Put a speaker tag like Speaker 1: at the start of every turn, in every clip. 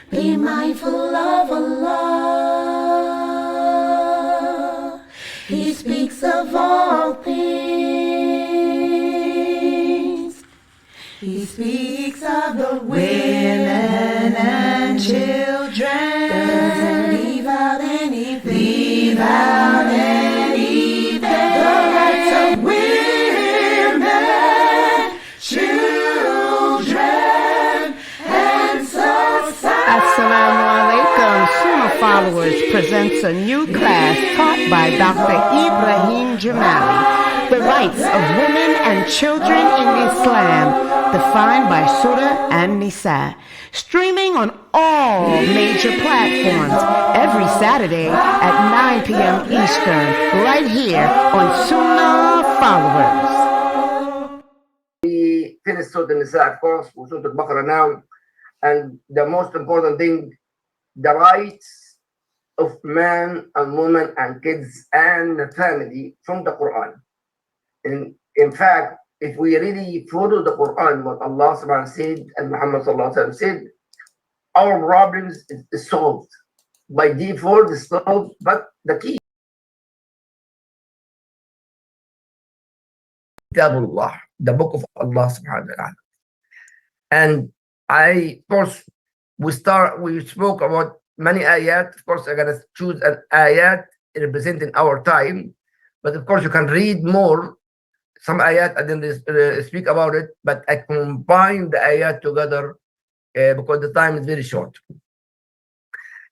Speaker 1: Be mindful of Allah. He speaks of all things. He speaks of the women and children. Doesn't leave out anything. Leave out anything. The rights of women, children, and society.
Speaker 2: Assalamu alaikum. Sunnahfollowers presents a new class taught by Dr. Ibrahim Dremali. The rights of women and children in Islam, defined by Surah and Nisa. Streaming on all major platforms every Saturday at 9 p.m. Eastern, right here on Sunnahfollowers.
Speaker 3: We finished Surah Nisa, of course, with Surah Baqarah now, and the most important thing, the rights of man and woman and kids and the family from the Quran. In fact, if we really follow the Quran, what Allah subhanahu wa ta'ala said and Muhammad sallallahu alaihi wasallam said, our problems is solved. By default, it's solved, but the key. Kitabullah, the book of Allah subhanahu wa ta'ala. And of course, we spoke about many ayat. Of course, I'm gonna choose an ayat representing our time, but of course, you can read more. Some ayat I didn't speak about it, but I combine the ayat together because the time is very short.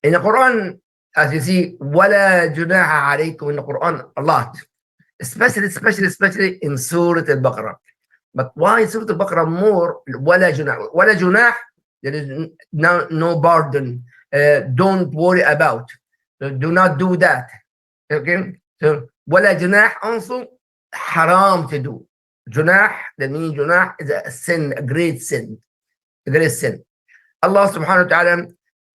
Speaker 3: In the Quran, as you see, وَلَا جُنَاحَ عَلَيْكُمْ in the Quran a lot, especially in Surah Al-Baqarah. But why Surah Al-Baqarah more? وَلَا جُنَاحَ. وَلَا جُنَاحَ, there is no burden. Don't worry about. Do not do that. Okay? So وَلَا جُنَاحَ also haram to do. Junah, that means junah is a sin, a great sin. Allah subhanahu wa ta'ala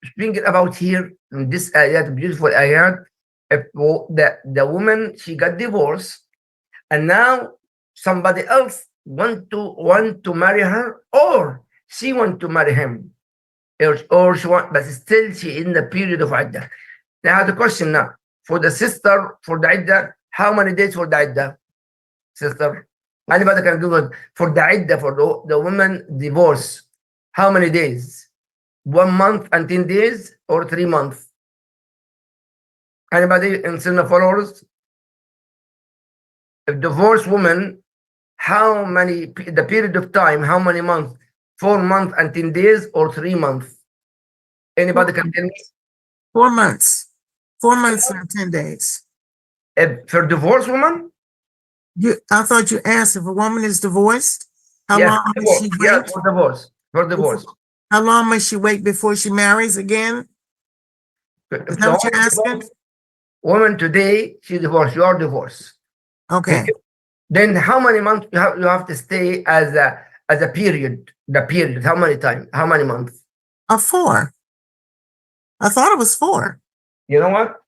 Speaker 3: speaking about here in this ayat, beautiful ayat, if the woman, she got divorced and now somebody else want to marry her, or she want to marry him, or she want, but still she in the period of iddah. Now the question now, for the sister, for the iddah, how many days for the iddah? Sister, anybody can do it for the iddah, for the woman divorce. How many days? 1 month and 10 days or 3 months? Anybody in Sunnahfollowers? If divorced woman, how many, the period of time, how many months? 4 months and 10 days or 3 months? Anybody can tell me?
Speaker 4: 4 months. 4 months and 10 days.
Speaker 3: If for divorced woman?
Speaker 4: I thought you asked if a woman is divorced, how
Speaker 3: Yes,
Speaker 4: long must she wait?
Speaker 3: for divorce. For divorce.
Speaker 4: How long must she wait before she marries again? Is that what you're asking?
Speaker 3: Woman today, she divorced. You are divorced.
Speaker 4: Okay.
Speaker 3: Then how many months you have to stay as a period? The period. How many time? How many months?
Speaker 4: 4. I thought it was 4.
Speaker 3: You know what?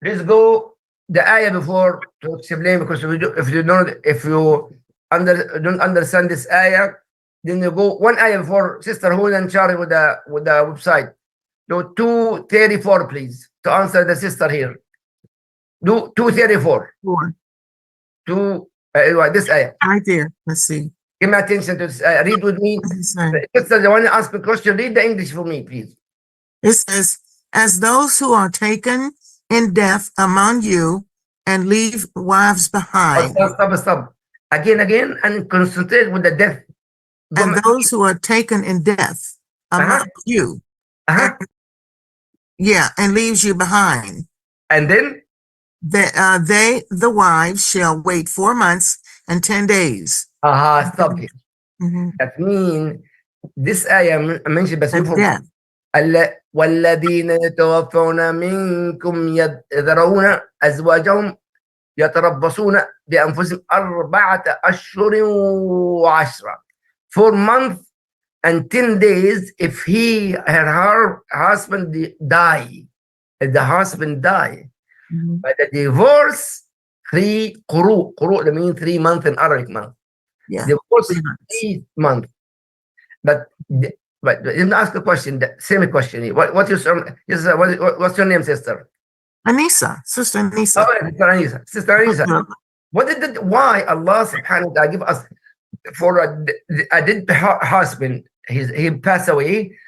Speaker 3: Let's go the ayah before to explain, because if you don't understand this ayah, then you go one ayah before. Sister Hood and Charlie with the website. Do 234, please, to answer the sister here. Do 234.
Speaker 4: 4.
Speaker 3: This ayah.
Speaker 4: Right there. Let's see.
Speaker 3: Give me attention to this ayah. Read with me. Sister, the one who asked me question, read the English for me, please.
Speaker 4: It says, as those who are taken in death among you and leave wives behind.
Speaker 3: Stop. Again, and concentrate with the death.
Speaker 4: And those who are taken in death among you. And leaves you behind.
Speaker 3: And then?
Speaker 4: The wives shall wait 4 months and 10 days.
Speaker 3: Stop here. That means this ayah mentioned before. والذين يتوفون منكم يذرون أزواجهم يتربصون بأنفسهم 4 أشهر و10. 4 months and 10 days if her husband die. If the husband die. But the divorce, 3 quru. Quru, that means 3 months in Arabic month.
Speaker 4: Yeah.
Speaker 3: Divorce 3 months. But But let me ask a question, the same question. What's your name, sister?
Speaker 4: Anissa, Sister Anissa.
Speaker 3: Oh, Sister Anisa. Sister Anisa. Why Allah subhanahu wa ta'ala give us for a dead husband, he passed away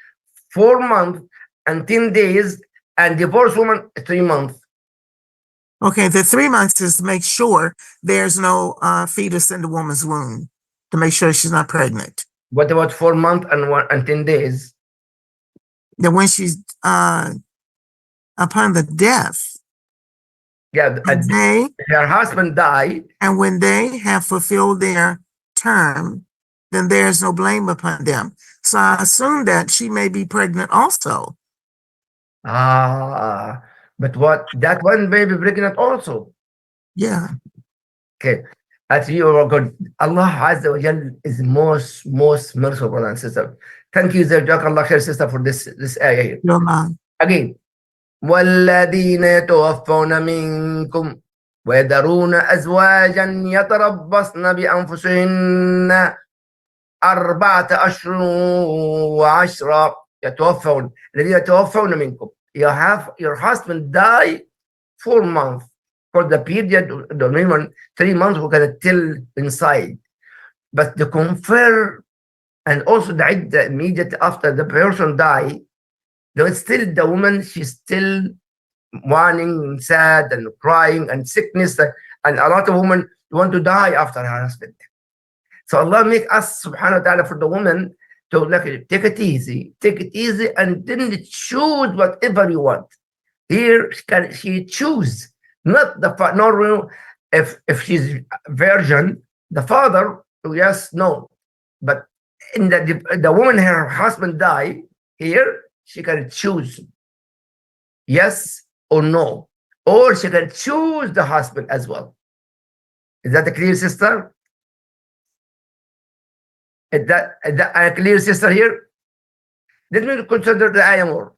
Speaker 3: 4 months and 10 days, and divorced woman 3 months.
Speaker 4: Okay, the 3 months is to make sure there's no fetus in the woman's womb, to make sure she's not pregnant.
Speaker 3: What about 4 months and 10 days?
Speaker 4: Then when she's upon the death,
Speaker 3: Yeah, her husband died.
Speaker 4: And when they have fulfilled their term, then there's no blame upon them. So I assume that she may be pregnant also.
Speaker 3: But what, that one baby pregnant also?
Speaker 4: Yeah.
Speaker 3: Okay. As you are good, Allah Azza wa Jal is most merciful, brother and sister. Thank you, Jazakallah khair, sister, for this ayah here.
Speaker 4: Your mom.
Speaker 3: Again, والذين يتوفون منكم ويذرون أزواجا يتربصن بأنفسهن 4 أشهر و10 يتوفون الذين يتوفون منكم. You have your husband die 4 months for the period, the minimum 3 months we're gonna tell inside, but to confer, and also the iddah immediately after the person die, though still the woman, she's still mourning and sad and crying and sickness, and a lot of women want to die after her husband. So Allah make us subhanahu wa ta'ala for the woman to like take it easy and then choose whatever you want. Here she choose, not the no, if she's virgin, the father, yes, no, but in the woman, her husband die, here she can choose yes or no, or she can choose the husband as well. Is that a clear, sister? Is that a clear, sister here? Let me consider the ayah more.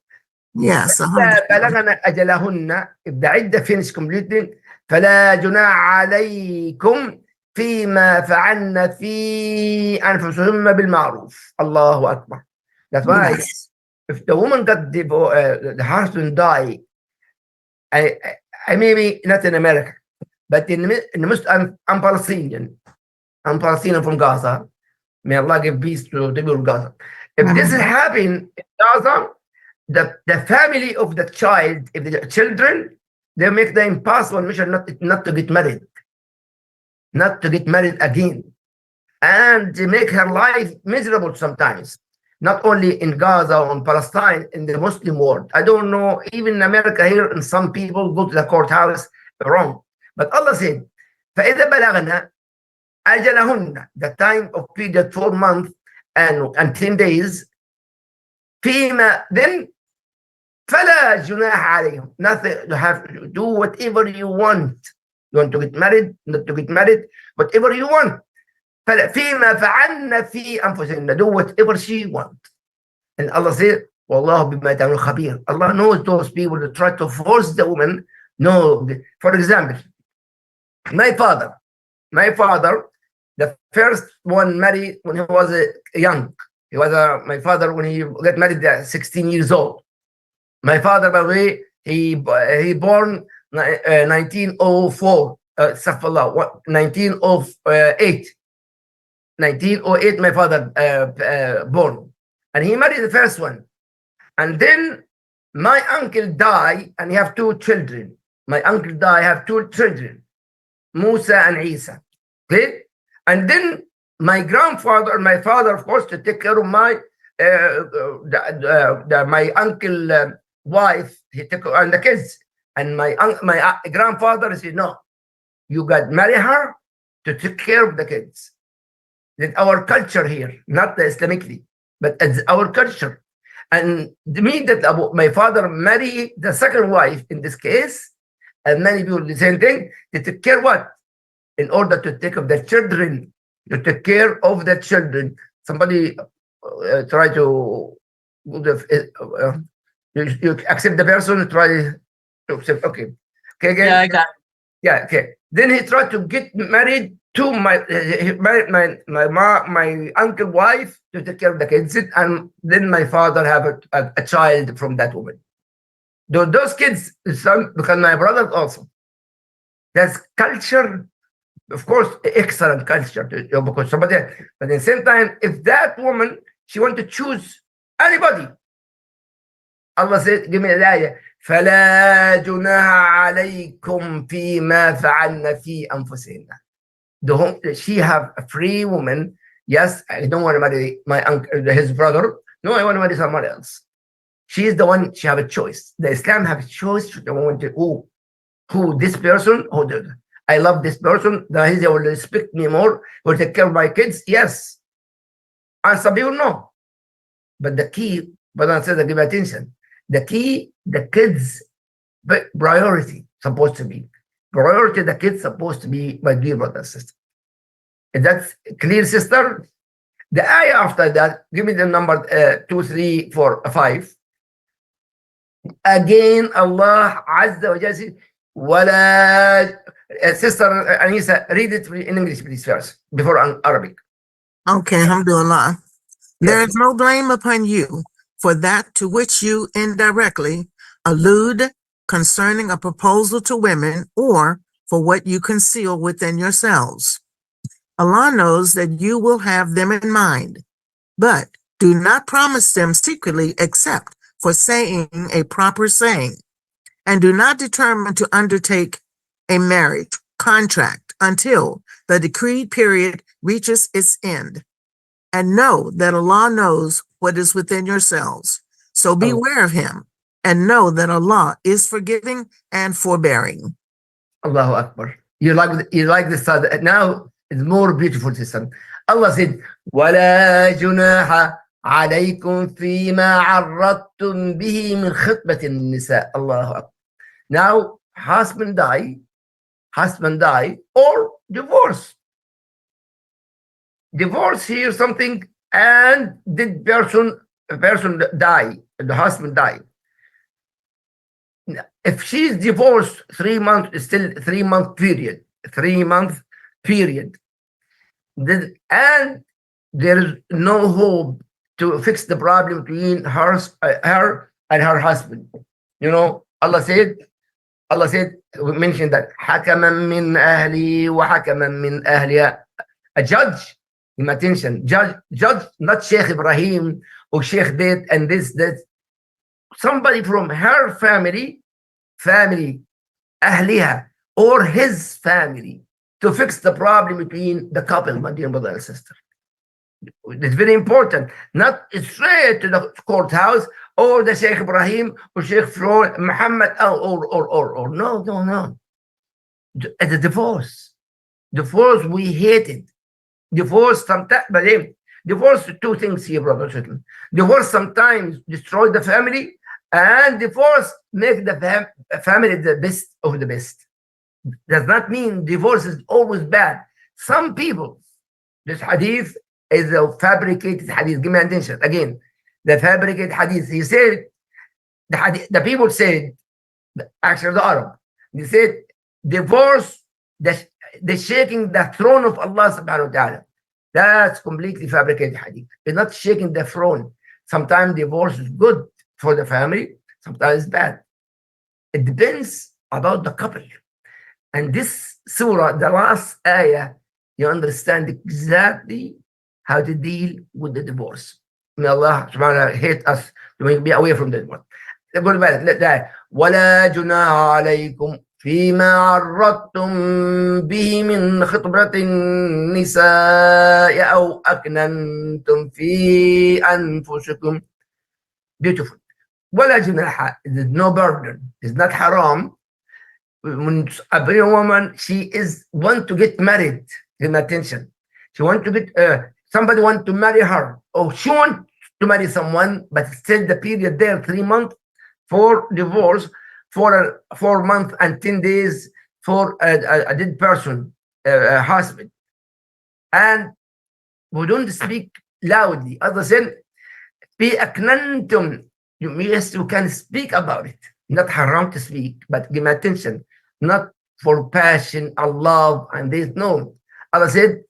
Speaker 4: Yes.
Speaker 3: بلغنا أجلهن, if the iddah finish completely, فلا جناح عليكم فيما فعلن في أنفسهن بالمعروف. الله أكبر. That's why
Speaker 4: Yes.
Speaker 3: if the woman got the husband die, I maybe not in America, but in most, I'm Palestinian. I'm Palestinian from Gaza. May Allah give peace to the people of Gaza. If this is happening in Gaza, the family of the child, if the children, they make the impossible mission not to get married, not to get married again, and they make her life miserable sometimes. Not only in Gaza or in Palestine, in the Muslim world. I don't know, even in America here, and some people go to the courthouse wrong. But Allah said, فَإِذَا بَلَغْنَا أَجَلَهُنَّ, the time of period 4 months and 10 days, فِيمَا, then فَلَا جُنَاحَ عَلَيْهِمْ, nothing, you have to do whatever you want. You want to get married, not to get married, whatever you want. فيما فعلنا في أنفسنا, do whatever she want. And Allah said, والله بما تعملون خبير. Allah knows those people that try to force the woman. No, for example, my father, the first one married when he was young. He was my father when he got married at 16 years old. My father, by the way, he born 1904. 1908. 1908, my father born, and he married the first one, and then my uncle died, and he have 2 children. My uncle died, have 2 children, Musa and Isa. Okay, and then my grandfather, my father, of course, to take care of my my uncle wife, he took and the kids, and my grandfather said, no, you got marry her to take care of the kids. That our culture here, not Islamically, but it's our culture. And the mean that my father married the second wife in this case, and many people the same thing. They take care what? In order to take of their children, to take care of their children. Somebody try to you accept the person, try to accept. Okay, okay, again.
Speaker 5: Yeah, I got it.
Speaker 3: Yeah, okay. Then he tried to get married to he married my uncle wife to take care of the kids, and then my father have a child from that woman. Those kids, son, become my brothers also. That's culture, of course, excellent culture, because somebody, but at the same time, if that woman, she want to choose anybody, Allah said, give me the ayah, فَلَا جُنَاحَ عَلَيْكُمْ فِي مَا فَعَلْنَ فِي أَنفُسِهِنَّ. She have a free woman. Yes, I don't want to marry my uncle, his brother. No, I want to marry someone else. She is the one, she have a choice. The Islam have a choice to the one to who this person, I love this person, he will respect me more, will take care of my kids, yes. And some people no. But the key, but says, give attention. The key, the kids, priority supposed to be. Priority, the kids supposed to be, my dear brother and sister. Is that clear, sister? The ayah after that, give me the number 2, 3, 4, 5. Again, Allah Azza wa Jalla says, Wala, sister Anisa, read it in English, please, first, before Arabic.
Speaker 4: Okay, alhamdulillah. There
Speaker 3: Yes.
Speaker 4: is no blame upon you for that to which you indirectly allude concerning a proposal to women, or for what you conceal within yourselves. Allah knows that you will have them in mind, but do not promise them secretly except for saying a proper saying, and do not determine to undertake a marriage contract until the decreed period reaches its end. And know that Allah knows what is within yourselves. So beware of him and know that Allah is forgiving and forbearing.
Speaker 3: Allahu Akbar. You like this side. Now it's more beautiful, sister. Allah said, وَلَا جُنَاحَ عَلَيْكُمْ فِي مَا عَرَّضْتُمْ بِهِ مِنْ خِطْبَةِ النِّسَاءِ. Allahu Akbar. Now, husband die, or divorce. Divorce here something, and did person die, the husband die. If she's divorced 3 months, it's still 3-month period. 3-month period. And there is no hope to fix the problem between her and her husband. You know, Allah said, we mentioned that حَكَمًا مِنْ أَهْلِي وَحَكَمًا مِنْ أَهْلِيَا. A judge, attention, judge, not Sheikh Ibrahim or Sheikh that and this, somebody from her family, أهلها, or his family, to fix the problem between the couple, my dear brother and sister. It's very important. Not straight to the courthouse or the Sheikh Ibrahim or Sheikh Muhammad or no. The divorce. Divorce, we hate it. Divorce sometimes, but divorce, 2 things here, brother. Divorce sometimes destroy the family, and divorce make the family the best of the best. Does not mean divorce is always bad. Some people, this hadith is a fabricated hadith. Give me attention. Again, the fabricated hadith. He said, the people said, actually the Arab, they said, divorce, the shaking the throne of Allah subhanahu wa ta'ala. That's completely fabricated hadith. It's not shaking the throne. Sometimes divorce is good for the family, sometimes bad. It depends about the couple. And this surah, the last ayah, you understand exactly how to deal with the divorce. May Allah subhanahu wa ta'ala hate us to be away from that one. Go back. وَلَا جُنَاحَ عَلَيْكُمْ فِيمَا عَرَّضْتُمْ بِهِ مِنْ خِطْبَةِ النِّسَاءِ أَوْ أَكْنَنْتُمْ فِي أَنفُسِكُمْ. Beautiful. وَلَا جُنَاحَ, there's no burden. It's not haram. When a very woman, she is want to get married, in attention. She want to get, somebody want to marry her, or she want to marry someone, but still the period there, 3 months for divorce, for 4 months and 10 days for a dead person, husband. And we don't speak loudly. Other than, be aknantum. Yes, you can speak about it. Not haram to speak, but give me attention. Not for passion and love and this. No. Allah said,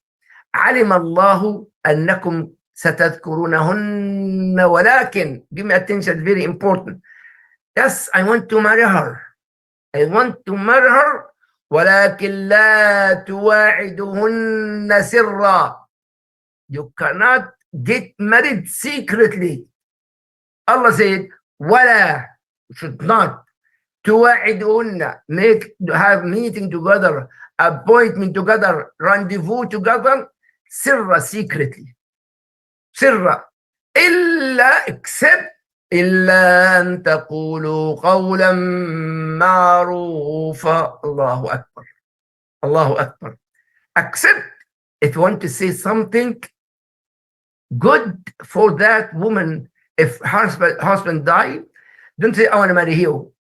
Speaker 3: علم الله أنكم ستذكرونهن ولكن, give me attention, very important. Yes, I want to marry her. I want to marry her. ولكن لا تواعدهن سرا. You cannot get married secretly. Allah said, ولا, should not, تواعدهن, have meeting together, appointment together, rendezvous together, سرا, secretly. سرا. إلا, except, إلا أن تقولوا قولا معروفا. الله أكبر. الله أكبر. Except if you want to say something good for that woman. If husband died, don't say, I want to marry you.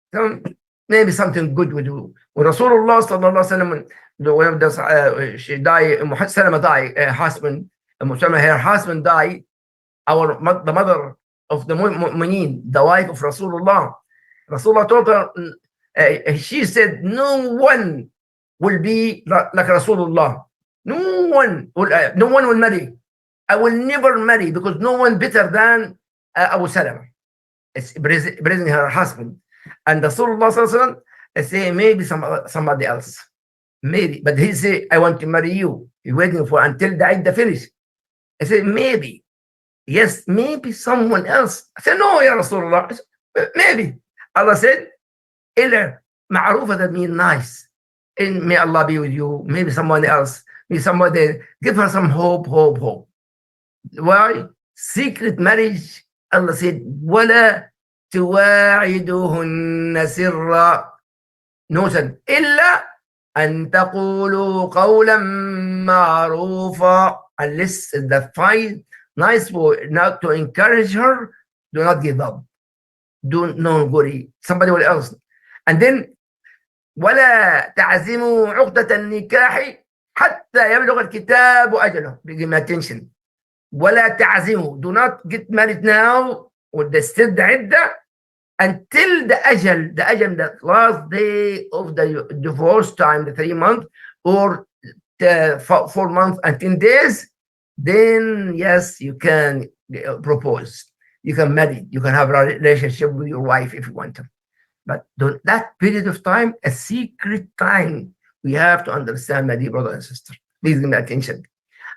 Speaker 3: Maybe something good with you. When Rasulullah sallallahu alaihi wasallam, when she died, Salama died, husband, her husband died, the mother of the mu'mineen, the wife of Rasulullah. Rasulullah told her, she said, no one will be like Rasulullah. No one will marry. I will never marry, because no one better than Abu Salama. It's praising her husband. And Rasulullah sallallahu alaihi wasallam say, maybe somebody else. Maybe. But he say, I want to marry you. You're waiting for until the Iddah finish. I said, maybe. Yes, maybe someone else. I said, no, Ya Rasulullah. I said, maybe. Allah said, Illa ma'rufa, that means nice. And may Allah be with you. Maybe someone else. Maybe somebody. Give her some hope. Why? Secret marriage. Allah said, وَلَا تُوَاعِدُهُنَّ سِرًّا. Noted. إِلَّا أَن تَقُولُوا قَوْلًا مَعْرُوفًا. Unless the fine, nice word, not to encourage her, do not give up. No worry. Somebody else. And then, وَلَا تَعْزِمُوا عُقْدَةَ النِّكَاحِ حَتَّى يَبْلُغَ الْكِتَابُ أَجَلَهُ. Give me attention. وَلَا تَعْزِمُوا. Do not get married now with the still iddah until the ajal, the last day of the divorce time, the 3 months, or 4 months and 10 days. Then, yes, you can propose. You can marry. You can have a relationship with your wife if you want to. But that period of time, a secret time, we have to understand, my dear brother and sister. Please give me attention.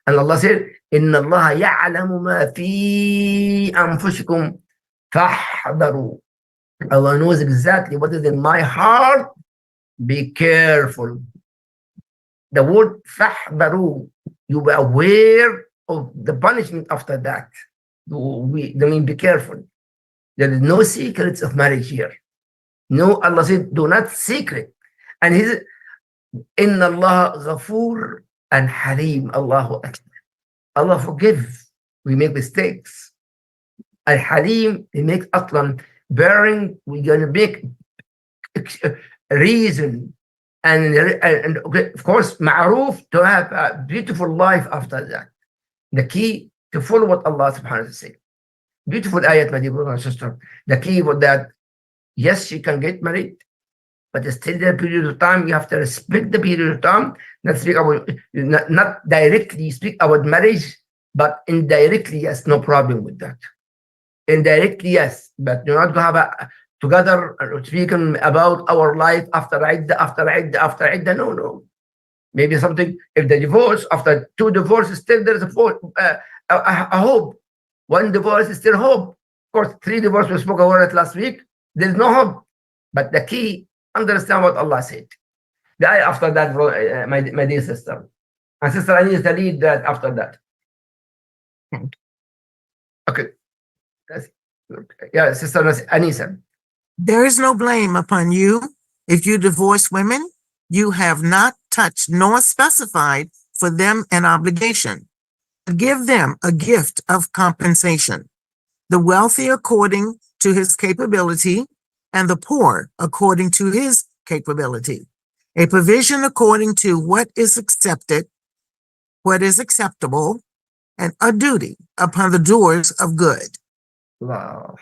Speaker 3: And Allah said, إِنَّ اللَّهَ يَعْلَمُ مَا فِي أَنفُسِكُمْ فَاحْذَرُوا. Allah knows exactly what is in my heart. Be careful. The word فَاحْذَرُوا, you be aware of the punishment after that. I mean, be careful. There is no secrets of marriage here. No, Allah said, do not secret. And He said, Inna Allah ghafur and halim. Allahu Akbar. Allah forgive. We make mistakes. Al halim, we make atlan, bearing, we're going to make reason. And of course, ma'ruf, to have a beautiful life after that. The key to follow what Allah subhanahu wa ta'ala said. Beautiful ayat, my dear brother and sister. The key was that, yes, she can get married, but still the period of time, you have to respect the period of time. Not speak about, not directly speak about marriage, but indirectly, yes, no problem with that. Indirectly, yes, but do not go have a together speaking about our life after iddah. No. Maybe something, if the divorce, after 2 divorces, still there's a hope. 1 divorce is still hope. Of course, 3 divorces, we spoke about it last week. There's no hope. But the key, understand what Allah said. The ayah after that, my dear sister. And sister, I need to lead that after that. Okay. Yeah, sister Anisa.
Speaker 4: There is no blame upon you if you divorce women. You have not touched nor specified for them an obligation. Give them a gift of compensation, the wealthy according to his capability, and the poor according to his capability. A provision according to what is accepted, what is acceptable, and a duty upon the doers of good.
Speaker 3: Wow.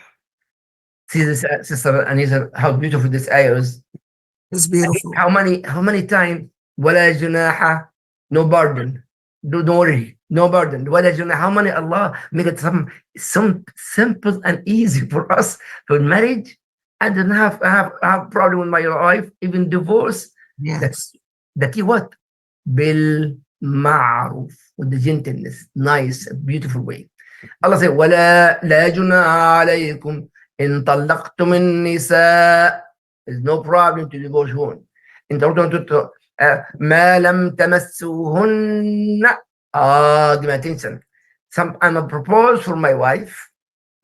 Speaker 3: See this, sister Anisa, how beautiful this ayah is.
Speaker 4: It's beautiful.
Speaker 3: How many times? وَلَا جُنَاحَ, no burden. don't worry, no burden. ولا جناح. How many Allah make it some simple and easy for us for marriage? I don't have problem with my wife, even divorce.
Speaker 4: Yes.
Speaker 3: The key what? بالمعروف, with the gentleness, nice, beautiful way. Allah said, ولا لا جناح عليكم إن طلقتم النساء. There's no problem to divorce one. إن طلقتم ما لم تمسوهن. Give me attention. I'm a propose for my wife,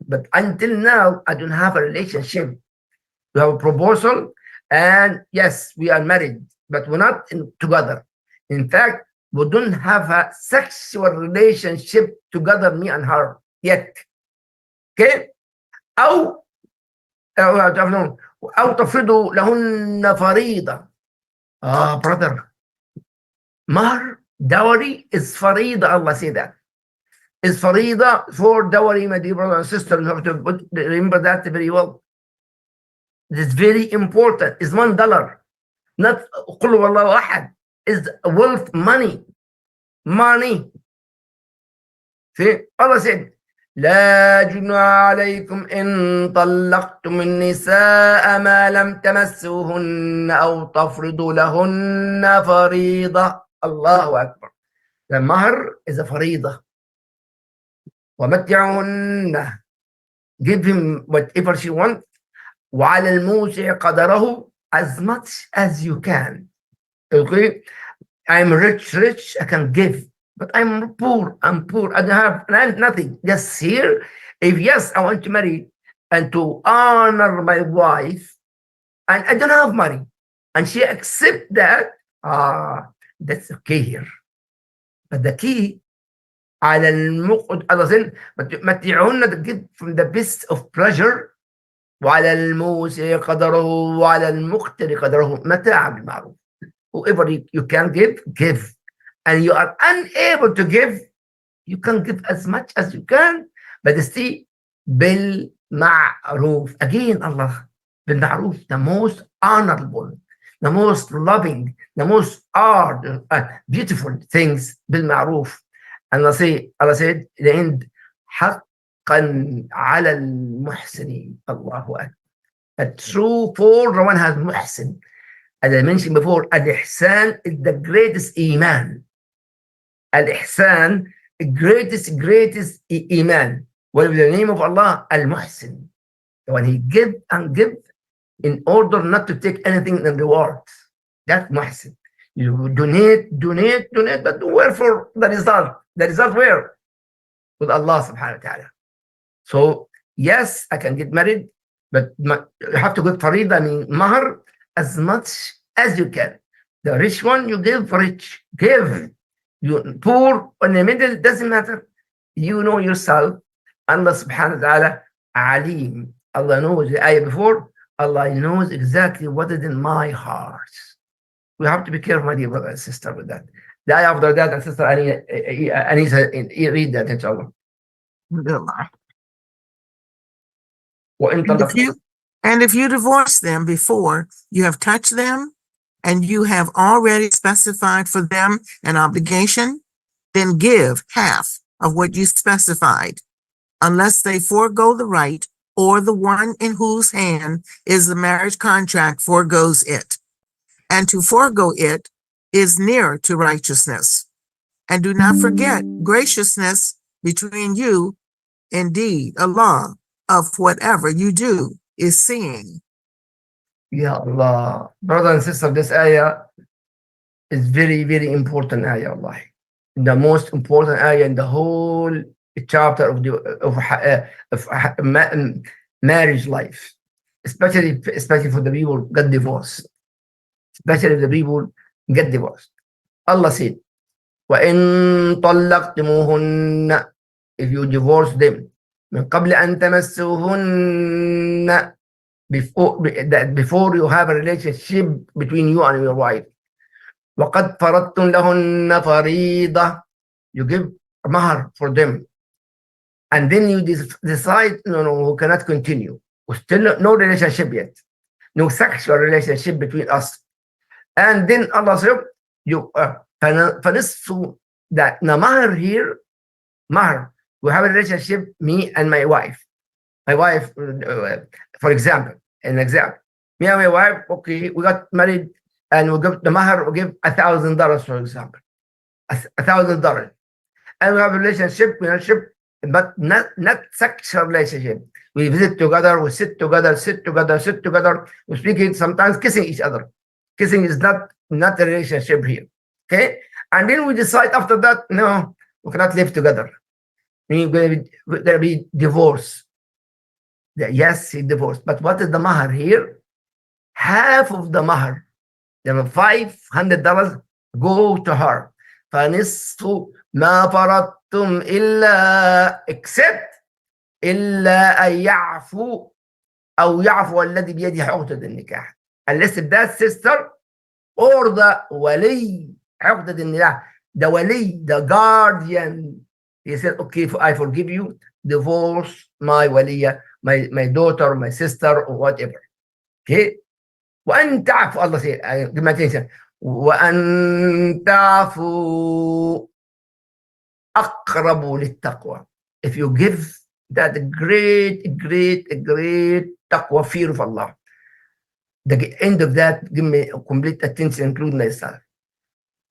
Speaker 3: but until now I don't have a relationship. We have a proposal, and yes, we are married, but we're not together. In fact, we don't have a sexual relationship together, me and her, yet. Okay? أو أو تفرضوا لهن فريضة. Brother, mahar, dowry is farida. Allah say that. Is farida for dowry, my dear brother and sister. You have to remember that very well. It's very important. It's $1. Not قل هو الله أحد. Is wealth, money. See, Allah said, لا جناح عليكم إن طلقتم النساء ما لم تمسوهن أو تفرضوا لهن فريضة. الله أكبر. The mahar is a فريضة. ومتعهن. Give him whatever she wants. وعلى الموسع قدره, as much as you can. Okay? I'm rich, I can give. But I'm poor, I don't have nothing. Just here, if yes, I want to marry and to honor my wife, and I don't have money, and she accept that, that's okay here. But the key, على المقعد, Allah said, متعهن, to give from the best of pleasure, وعلى الموسع قدره وعلى المقتر قدره, متاع بالمعروف. Whoever you can give. And you are unable to give, you can give as much as you can, but still بالمعروف. Again, Allah, بالمعروف, the most honorable, the most loving, the most beautiful things, بالمعروف. And Allah said in the end, حقا على المحسنين. Allahu Akbar. A true for the one has muhsin. As I mentioned before, al-ihsan is the greatest iman. Al-ihsan, greatest iman. What is the name of Allah? Al-Muhsin. When he give and give in order not to take anything in reward. That's Muhsin. You donate, but where for the result? The result where? With Allah subhanahu wa ta'ala. So, yes, I can get married, but you have to give farida, I mean mahar, as much as you can. The rich one, you give rich. Give. You poor in the middle, doesn't matter. You know yourself. Allah subhanahu wa ta'ala alim. Allah knows the ayah before. Allah knows exactly what is in my heart. We have to be careful, my dear brother and sister, with that. The ayah after that, and sister Anisa, read that, inshallah.
Speaker 4: And if you divorce them before you have touched them, and you have already specified for them an obligation, then give half of what you specified, unless they forego the right or the one in whose hand is the marriage contract forgoes it. And to forego it is near to righteousness. And do not forget graciousness between you. Indeed, Allah of whatever you do is seeing.
Speaker 3: Ya Allah. Brother and sister, this ayah is very, very important ayah, Allah. The most important ayah in the whole chapter of marriage life. Especially for the people who get divorced. Especially if the people get divorced. Allah said, وَإِن طَلَّقْتُمُوهُنَّ, if you divorce them, مِن قَبْلِ أَن تَمَسُّوهُنَّ, before you have a relationship between you and your wife. وَقَدْ فَرَضْتُمْ لَهُنَّ فَرِيضَةً, you give mahar for them. And then you decide, no, we cannot continue. Still no relationship yet. No sexual relationship between us. And then Allah said, فَنِصْفُ that the mahar here, mahar, we have a relationship, me and my wife. My wife, for example, an example, me and my wife, okay, we got married and we give the mahar, we give $1,000, for example, $1,000. And we have a relationship, but not sexual relationship. We visit together, we sit together, we speak it, sometimes kissing each other. Kissing is not a relationship here. Okay? And then we decide after that, no, we cannot live together. We're gonna be divorced. Yes, he divorced. But what is the mahar here? Half of the mahar, the $500 go to her. فنصف ما فرضتم إلا except إلا أن يعفو أو يعفو الذي بيده عقدة النكاح. Unless if that sister or the ولي عقدة النكاح, the ولي, the guardian, he said, okay, I forgive you, divorce my waliya, my daughter, my sister, or whatever. Okay? وأن تعفو, Allah said, give my attention. وأن تعفو أقرب للتقوى. If you give that great taqwa, fear of Allah, the end of that, give me complete attention, including myself.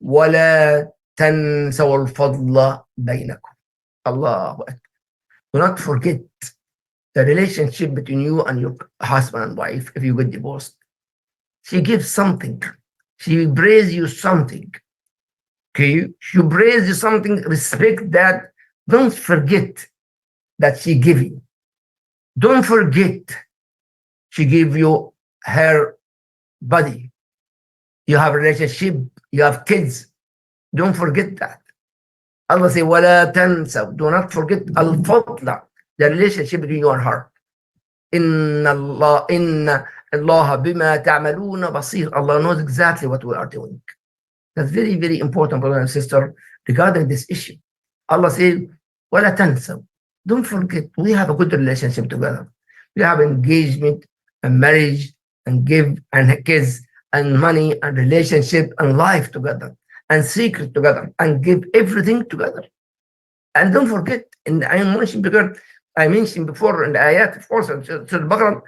Speaker 3: ولا تنسوا الفضل بينكم. الله أكبر. Do not forget the relationship between you and your husband and wife if you get divorced. She gives something. She praise you something. Okay? She praise you something, respect that. Don't forget that she give you. Don't forget she give you her body. You have a relationship. You have kids. Don't forget that. Allah say, وَلَا تَنْسَوْا. Do not forget al-fadla, the relationship between you and her. إِنَّ اللَّهَ بِمَا تَعْمَلُونَ بَصِيرٌ. Allah knows exactly what we are doing. That's very, very important, brother and sister, regarding this issue. Allah says, وَلَا تَنْسَوْا. Don't forget, we have a good relationship together. We have engagement and marriage and give and kids and money and relationship and life together and secret together and give everything together. And don't forget, and I mentioned before in the ayat, of course, so the Baqarah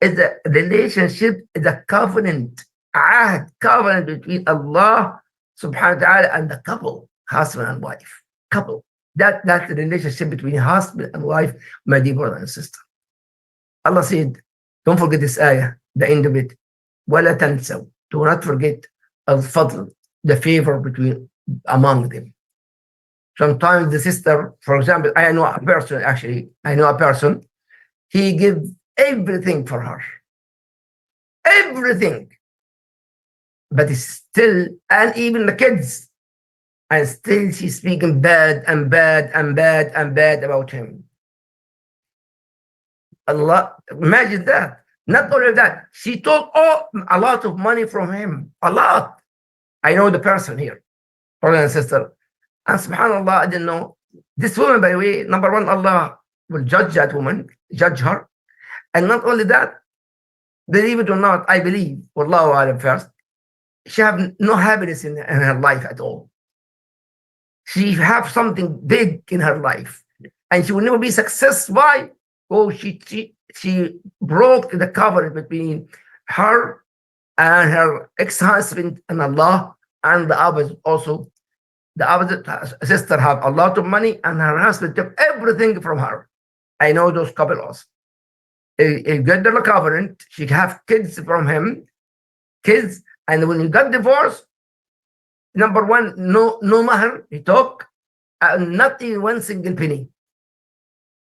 Speaker 3: is the relationship, is a covenant, covenant between Allah subhanahu wa ta'ala and the couple, husband and wife, couple. That's the relationship between husband and wife, my dear brother and sister. Allah said, don't forget this ayah, the end of it. وَلَا تَنْسَوْا. Do not forget al-fadl, the favor between among them. Sometimes the sister, for example, I know a person, he gives everything for her. Everything. But still, and even the kids, and still she's speaking bad about him. Allah, imagine that. Not only that, she took a lot of money from him. A lot. I know the person here, brother and sister. And subhanAllah, I didn't know. This woman, by the way, number one, Allah will judge that woman, judge her. And not only that, believe it or not, I believe, Wallahu alam first, she have no happiness in her life at all. She have something big in her life. And she will never be successful. Why? Oh, she broke the covenant between her and her ex-husband and Allah, and the opposite also. The opposite sister have a lot of money and her husband took everything from her. I know those couples. He got the covenant, she have kids from him, kids, and when he got divorced, number one, no mahar he took, not even one single penny.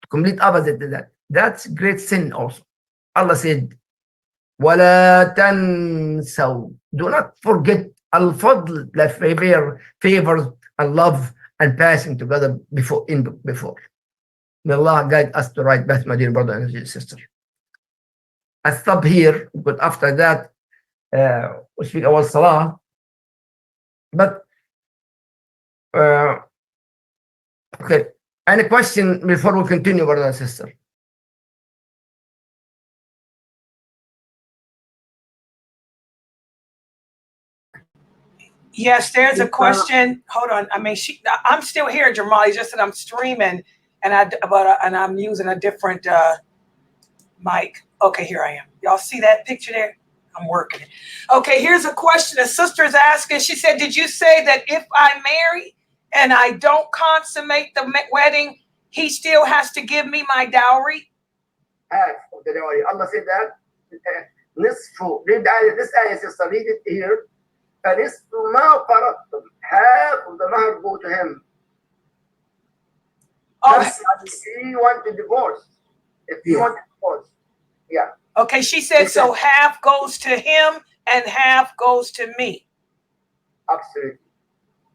Speaker 3: Complete opposite to that. That's great sin also. Allah said, وَلَا تَنْسَوْا. Do not forget al-fadl, the favors and love and passing together before. May Allah guide us to right path, my dear brother and sister. I stop here, but after that, we speak about salah. But, okay. Any question before we continue, brother and sister?
Speaker 5: Yes, there's a question. Hold on. I mean, I'm still here, Dremali. Just that I'm streaming, and I'm using a different mic. Okay, here I am. Y'all see that picture there? I'm working it. Okay, here's a question. A sister's asking. She said, "Did you say that if I marry and I don't consummate the wedding, he still has to give me my dowry?"
Speaker 3: Half of the dowry. Allah said that. نصف. Read this ayah, sister. Read it here. فنصف ما فرضتم. Half of the mahar go to him.
Speaker 5: Oh,
Speaker 3: That's if he want to divorce. If he want to divorce. Yeah.
Speaker 5: okay, she said, so half goes to him and half goes to me.
Speaker 3: Absolutely.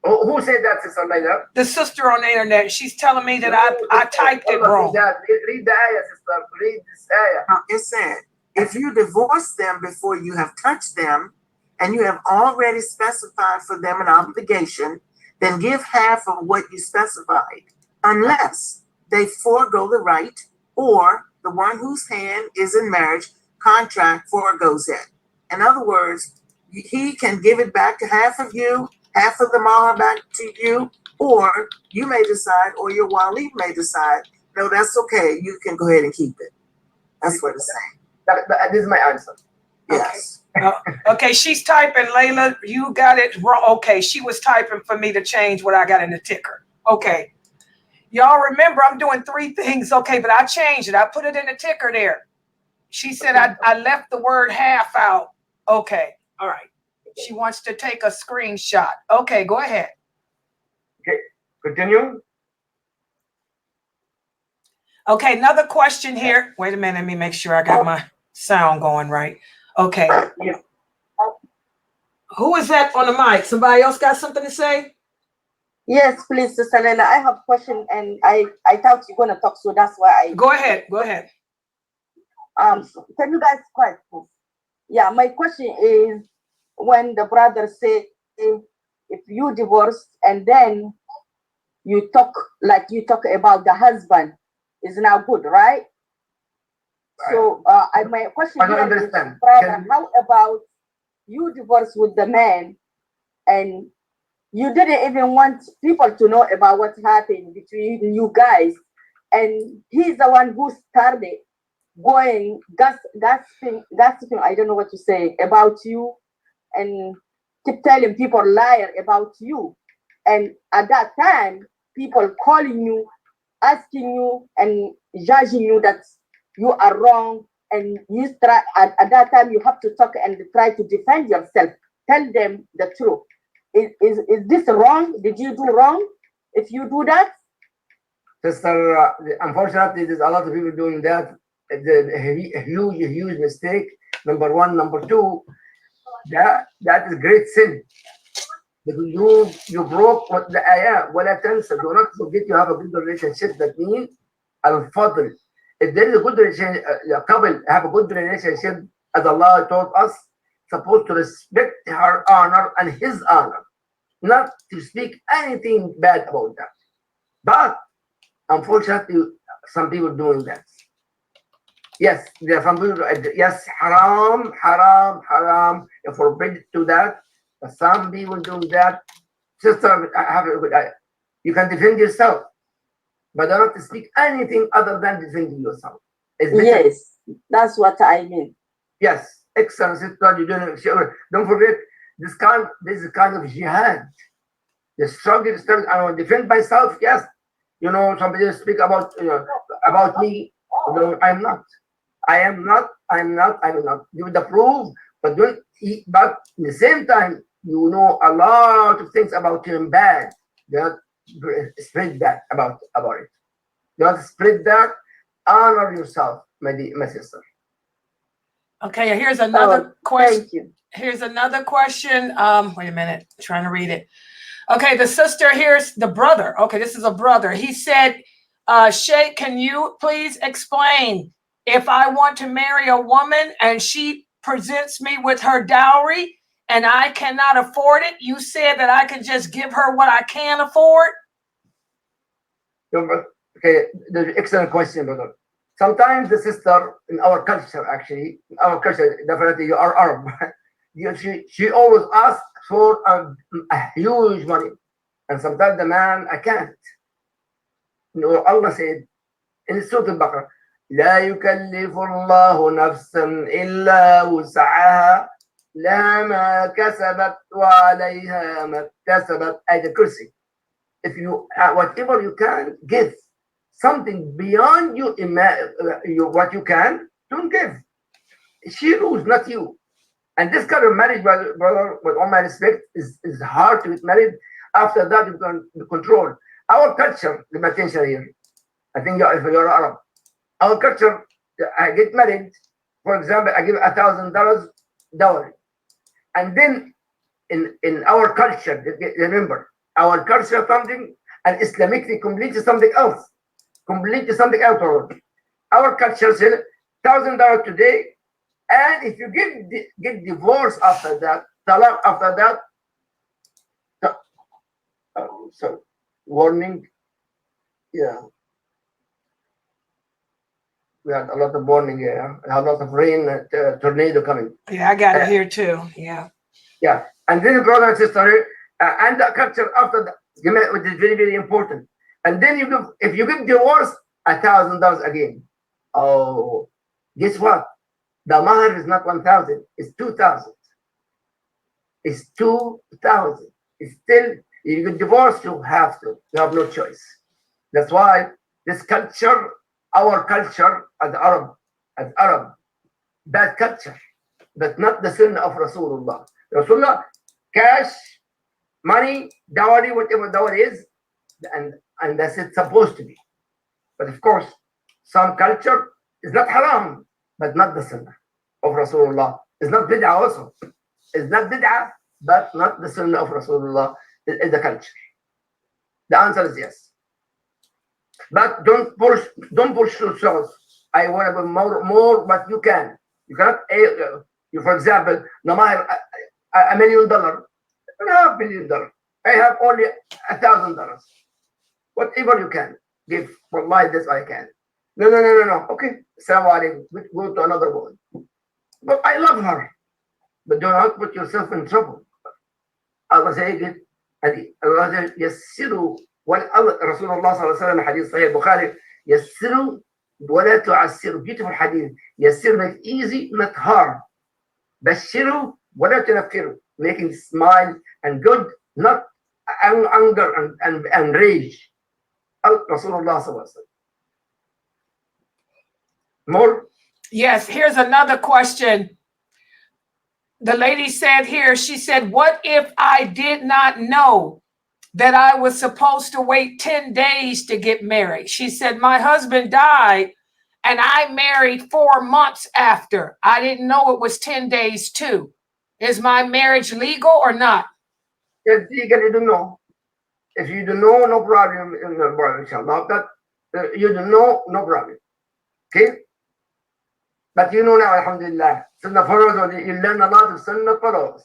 Speaker 3: Who said that, Sister Layla?
Speaker 5: The sister on the internet. She's telling me that I typed it wrong.
Speaker 3: Read the ayah, sister. Read this ayah.
Speaker 4: Now, it said, if you divorce them before you have touched them, and you have already specified for them an obligation, then give half of what you specified, unless they forego the right, or the one whose hand is in marriage contract foregoes it. In other words, he can give it back to half of you, half of the mahar back to you, or you may decide, or your wali may decide, no, that's okay, you can go ahead and keep it. That's what it's saying.
Speaker 3: This is my answer.
Speaker 4: Yes.
Speaker 5: Okay, she's typing, Layla. You got it wrong. Okay, she was typing for me to change what I got in the ticker. Okay. Y'all remember I'm doing 3 things. Okay, but I changed it. I put it in the ticker there. She said I left the word half out. Okay. All right. She wants to take a screenshot. Okay, go ahead.
Speaker 3: Okay, continue.
Speaker 5: Okay, another question here. Wait a minute. Let me make sure I got my sound going right. Okay.
Speaker 3: Yes.
Speaker 5: Who is that on the mic? Somebody else got something to say?
Speaker 6: Yes, please, Sister Layla. I have a question, and I thought you're gonna talk, so that's why I
Speaker 5: Go ahead. Go ahead.
Speaker 6: Can you guys quiet, please? Yeah, my question is, when the brother say if you divorce and then you talk about the husband is now good, right? So my question
Speaker 3: I don't
Speaker 6: here is,
Speaker 3: understand.
Speaker 6: brother, how about you divorce with the man and you didn't even want people to know about what happened between you guys, and he's the one who started going gossiping, I don't know what to say, about you, and keep telling people liar about you. And at that time, people calling you, asking you and judging you that you are wrong, and you try at that time you have to talk and try to defend yourself. Tell them the truth. Is this wrong? Did you do wrong if you do that?
Speaker 3: Sister, unfortunately, there's a lot of people doing that. It's a huge mistake. Number one. Number two, that is great sin. You broke what the ayah. ولا تنسى. Do not forget you have a good relationship. That means al-fadl. If there is a good relationship, a couple have a good relationship, as Allah taught us, supposed to respect her honor and his honor, not to speak anything bad about that. But unfortunately, some people doing that. Yes, there are some people. Yes, haram. You forbid to that. But some people doing that. Sister, you can defend yourself, but don't see anything other than defending yourself.
Speaker 6: Yes, that's what I mean.
Speaker 3: Yes, excellent, sister. You don't forget this is kind of jihad. The struggle. I want to defend myself. Yes, somebody speak about about me. I'm not. I am not. Give the proof, but don't. But at the same time, you know a lot of things about him bad. Don't spread that about it. Don't spread that. Honor yourself, my sister.
Speaker 5: Okay, here's another question.
Speaker 6: Thank you.
Speaker 5: Here's another question. Wait a minute, I'm trying to read it. Okay, the sister, here's the brother. Okay, this is a brother. He said, Sheikh, can you please explain if I want to marry a woman and she presents me with her dowry and I cannot afford it? You said that I can just give her what I can afford?
Speaker 3: Okay, excellent question, brother. Sometimes the sister in our culture, definitely you are Arab. She always asks for a huge money. And sometimes the man, I can't. No, Allah said in Surah Al-Baqarah, لا يكلف الله نفسا إلا وسعها لها ما كسبت وعليها ما اكتسبت. Ayat al-Kursi. If you whatever you can give, something beyond you, what you can, don't give. She rules, not you. And this kind of marriage, brother, with all my respect, is hard to get married. After that, you can control. Our culture, the attention here. I think if you're Arab, our culture, I get married, for example, I give $1,000 dowry. And then in our culture, remember, our culture something, and Islamically completely something else. Completely something else. Our culture says $1,000 today, and if you get divorced after that, talaq after that, so warning, yeah. We had a lot of warning here, a lot of rain, tornado coming.
Speaker 5: Yeah, I got it here too. Yeah.
Speaker 3: Yeah, and then brother and sister, and the culture after that, which is very, very important. And then if you give divorce, $1,000 again. Oh, guess what? The mahar is not 1,000, it's 2,000. It's 2,000. It's still, you get divorced, you have to. You have no choice. That's why this culture, our culture as Arab, bad culture, but not the sunnah of Rasulullah. Rasulullah, cash, money, dowry, whatever dowry is, and that's it supposed to be. But of course, some culture is not haram, but not the sunnah of Rasulullah. It's not bid'ah also. It's not bid'ah, but not the sunnah of Rasulullah. It's the culture. The answer is yes. But don't push yourself. I want to more, but you can. You cannot. You, for example, $1 million. $500 million. I have only $1,000. Whatever you can give. Wallahi, this I can. No. Okay. Assalamu alaikum. Go to another woman. But I love her. But do not put yourself in trouble. Allah said, Allah said, يسروا. Rasulullah sallallahu alaihi wasallam hadith Sahih Bukhari, يسروا ولا تعسروا. Beautiful hadith. يسروا, make easy, not hard. بشروا ولا تنفروا, making smile and good, not anger and rage. Rasulullah sallallahu alaihi wasallam. More?
Speaker 5: Yes, here's another question. The lady said here, she said, what if I did not know that I was supposed to wait 10 days to get married? She said, my husband died and I married 4 months after. I didn't know it was 10 days too. Is my marriage legal or not?
Speaker 3: If you don't know. If you don't know, no problem. Inshallah. But you don't know, no problem. Okay? But you know now, alhamdulillah, Sunnahfollowers, you learn a lot of Sunnahfollowers.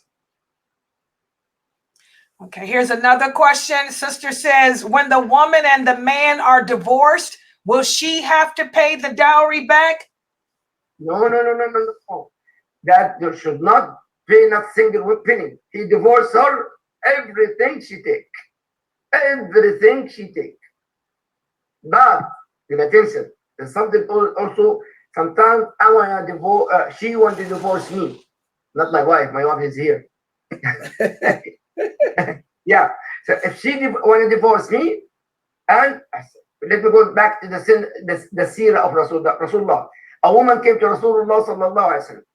Speaker 5: Okay, here's another question. Sister says, when the woman and the man are divorced, will she have to pay the dowry back?
Speaker 3: No. That you should not pay not single penny. He divorced her, everything she take. Everything she take. But, give attention, there's something also. Sometimes I want to divorce. She wants to divorce me, not my wife. My wife is here. Yeah. So if she want to divorce me, and let me go back to the seerah of Rasulullah. A woman came to Rasulullah sallallahu alaihi wasallam.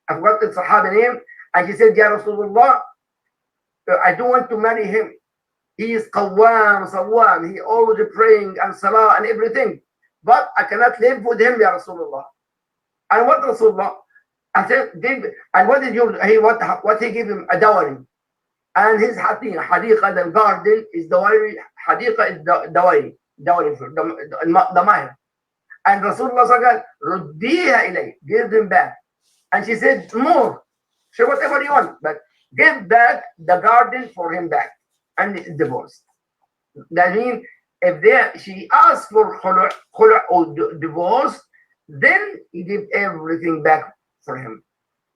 Speaker 3: I forgot the Sahaba name, and she said, "Ya Rasulullah, I don't want to marry him. He is qawwam, sawwam. He always praying and salah and everything, but I cannot live with him, Ya Rasulullah." And what Rasulullah? I said, and what did what he gave him? A dowry. And his hadiqa, the garden is dowry. Hadiqa is dowry for the mahar. And Rasulullah said, "Ruddiha ilay, give them back." And she said, "More, say whatever you want, but give back the garden for him back." And it's divorced. That means if she asked for khulu' or divorce, then he give everything back for him.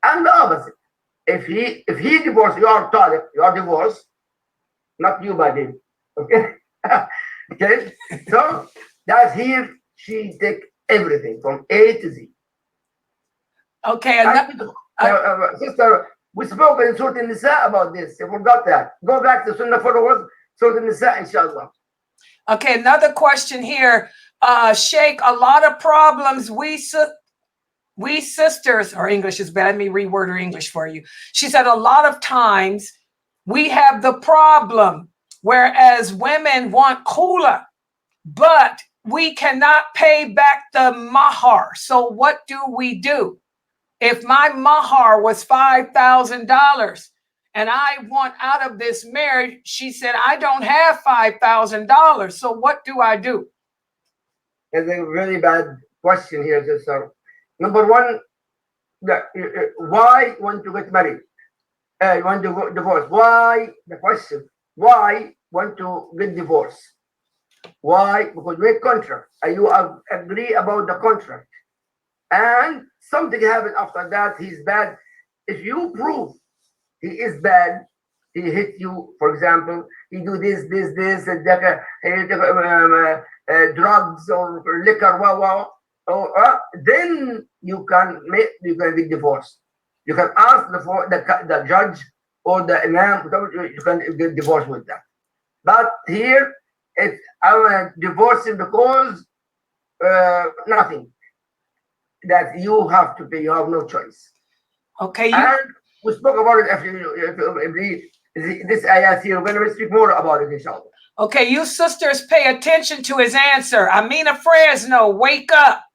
Speaker 3: And the opposite, if he divorced, you are talib, you are divorced, not you by him. Okay. Okay. So that's here. She take everything from A to Z.
Speaker 5: Okay,
Speaker 3: Sister, we spoke in Surah Nisa about this. You forgot that. Go back to Sunnahfollowers, Surah Nisa, inshallah.
Speaker 5: okay, another question here. Sheikh, a lot of problems we sisters, her English is bad. Let me reword her English for you. She said a lot of times we have the problem, whereas women want khula, but we cannot pay back the mahar. So what do we do? If my mahar was $5,000 and I want out of this marriage, she said, I don't have $5,000. So what do I do?
Speaker 3: It's a really bad question here, sister. Number one, why want to get married? Want to go divorce? Why? The question. Why want to get divorced? Why? Because we make contract. And you agree about the contract. And something happened after that. He's bad. If you prove he is bad, he hit you, for example, he do this, drugs or liquor, then you can get divorced. You can ask the judge or the imam, you can get divorced with that. But here, I want to divorce him because nothing. That you have to pay, you have no choice.
Speaker 5: Okay.
Speaker 3: And we spoke about it after this ayat here. We're going to speak more about it, inshallah.
Speaker 5: Okay, you sisters pay attention to his answer. Amina Fresno, wake up.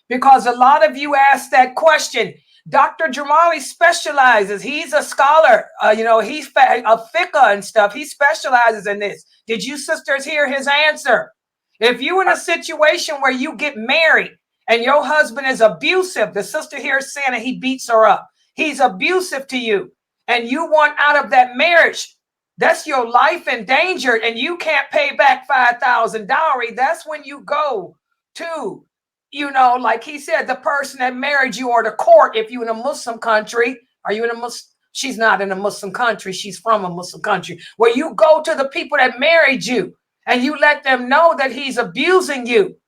Speaker 5: Because a lot of you asked that question. Dr. Dremali specializes. He's a scholar. He's a fiqh and stuff. He specializes in this. Did you sisters hear his answer? If you in a situation where you get married and your husband is abusive, the sister here is saying that he beats her up. He's abusive to you and you want out of that marriage. That's your life endangered and you can't pay back $5,000 dowry. That's when you go to, like he said, the person that married you or the court. If you're in a Muslim country, are you in a Muslim? She's not in a Muslim country. She's from a Muslim country where you go to the people that married you and you let them know that he's abusing you.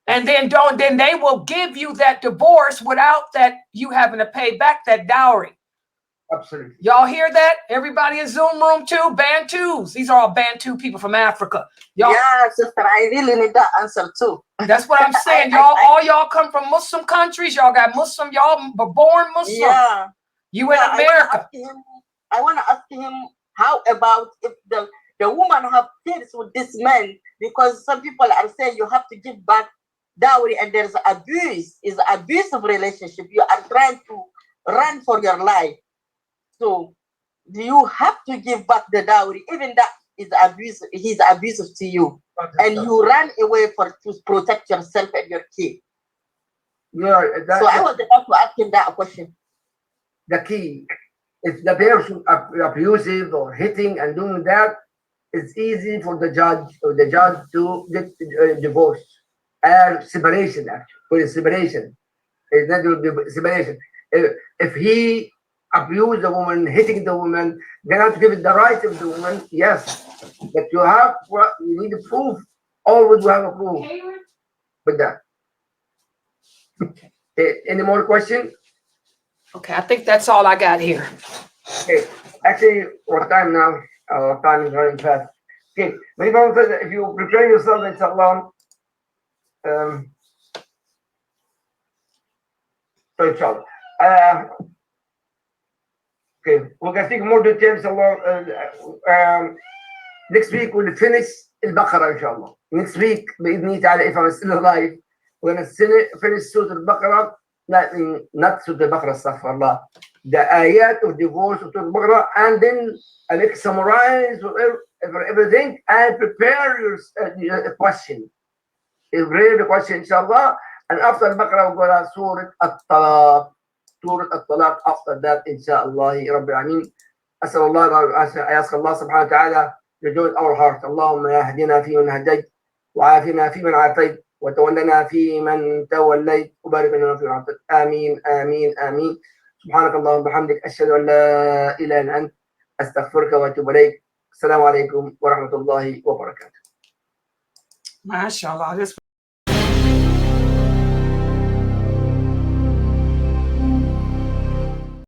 Speaker 5: And then they will give you that divorce without that you having to pay back that dowry.
Speaker 3: Absolutely.
Speaker 5: Y'all hear that? Everybody in Zoom room too? Bantus. These are all Bantu people from Africa. Y'all,
Speaker 6: yeah, sister, I really need that answer too.
Speaker 5: That's what I'm saying. All y'all come from Muslim countries. Y'all got Muslim. Y'all were born Muslim.
Speaker 6: Yeah.
Speaker 5: You in America.
Speaker 6: I want to ask him, how about if the woman have kids with this man? Because some people are saying you have to give back dowry and there's abuse. It's an abusive relationship. You are trying to run for your life. So do you have to give back the dowry? Even that is abuse. He's abusive to you. And you run away to protect yourself and your kid.
Speaker 3: Yeah,
Speaker 6: so I was about to ask him that question.
Speaker 3: The key, if the person abusive or hitting and doing that, it's easy for the judge to get divorced and separation. Actually, for separation, it's not separation. If he abuse the woman, hitting the woman, they have to give it the right of the woman. Yes, but you need to prove. Always have a proof with that. Any more questions?
Speaker 5: Okay, I think that's all I got here.
Speaker 3: Okay, actually, what time now? Our time is running fast. Okay, many people say if you prepare yourself, inshallah, so inshallah. Okay, we're gonna speak more details. Next week we'll finish Baqarah, inshallah. Next week, if I'm still alive, we're gonna finish Surah Baqarah. Not Surah Baqarah, astaghfirullah. The ayat of divorce of Surah Baqarah, and then I make summarize everything and prepare your question. Prepare the question, inshallah. And after Baqarah, we're gonna Surah At-Talaq. Surah At-Talaq after that, inshallah, Rabbil Alameen. I ask Allah subhanahu wa ta'ala to join our heart. Allahumma yahdina fi man hadayt, wa afina fi man afayt, wa tawallana fi man tawallayt, wa barik lana fi man atait. Ameen, ameen, ameen. سبحانك اللهم وبحمدك أشهد أن لا إله إلا أنت أستغفرك وأتوب إليك. السلام عليكم ورحمة الله وبركاته.
Speaker 5: MashaAllah.